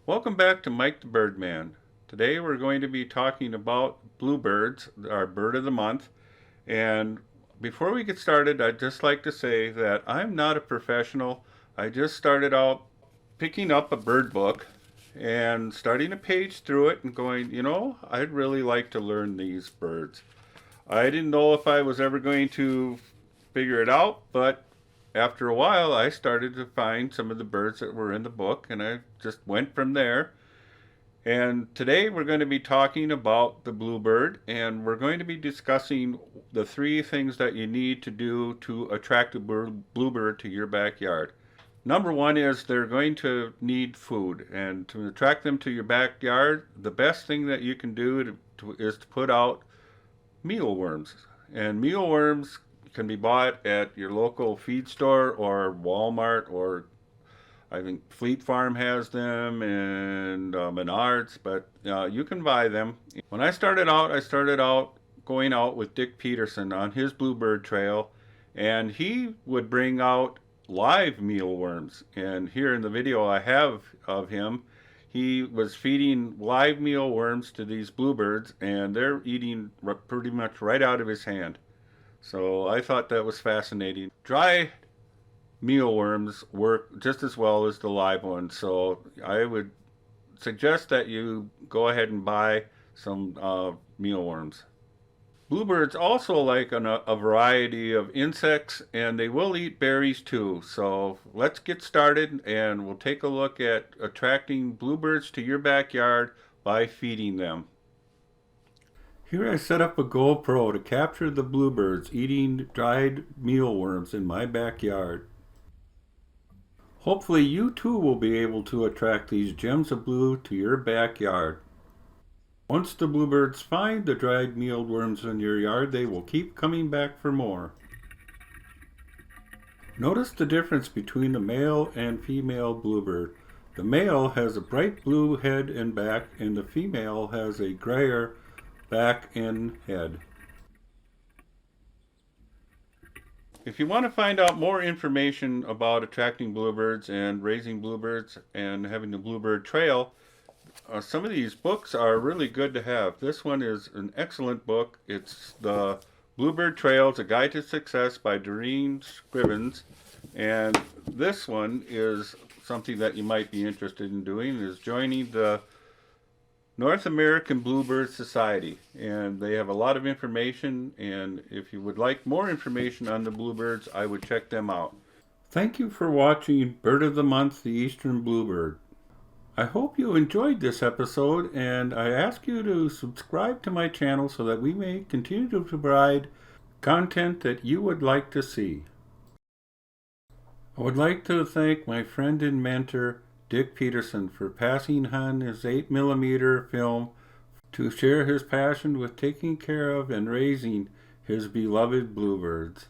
Welcome back to Mike the Birdman. Today we're going to be talking about bluebirds, our bird of the month. And before we get started, I'd just like to say that I'm not a professional. I just started out picking up a bird book and starting a page through it and going, I'd really like to learn these birds. I didn't know if I was ever going to figure it out, but after a while I started to find some of the birds that were in the book and I just went from there. And today we're going to be talking about the bluebird and we're going to be discussing the three things that you need to do to attract a bluebird to your backyard. Number one is they're going to need food, and to attract them to your backyard, the best thing that you can do is to put out mealworms. And mealworms can be bought at your local feed store or Walmart, or I think Fleet Farm has them, and Menards, but you can buy them. When I started out going out with Dick Peterson on his bluebird trail, and he would bring out live mealworms. And here in the video I have of him, he was feeding live mealworms to these bluebirds, and they're eating pretty much right out of his hand. So I thought that was fascinating. Dry mealworms work just as well as the live ones, so I would suggest that you go ahead and buy some mealworms. Bluebirds also like a variety of insects, and they will eat berries too. So let's get started and we'll take a look at attracting bluebirds to your backyard by feeding them. Here I set up a GoPro to capture the bluebirds eating dried mealworms in my backyard. Hopefully you too will be able to attract these gems of blue to your backyard. Once the bluebirds find the dried mealworms in your yard, they will keep coming back for more. Notice the difference between the male and female bluebird. The male has a bright blue head and back, and the female has a grayer back and head. If you want to find out more information about attracting bluebirds and raising bluebirds and having the bluebird trail, some of these books are really good to have. This one is an excellent book. It's the Bluebird Trails, A Guide to Success by Doreen Scrivens. And this one is something that you might be interested in doing, is joining the North American Bluebird Society. And they have a lot of information, and if you would like more information on the bluebirds, I would check them out. Thank you for watching Bird of the Month, the Eastern Bluebird. I hope you enjoyed this episode, and I ask you to subscribe to my channel so that we may continue to provide content that you would like to see. I would like to thank my friend and mentor, Dick Peterson, for passing on his 8mm film to share his passion with taking care of and raising his beloved bluebirds.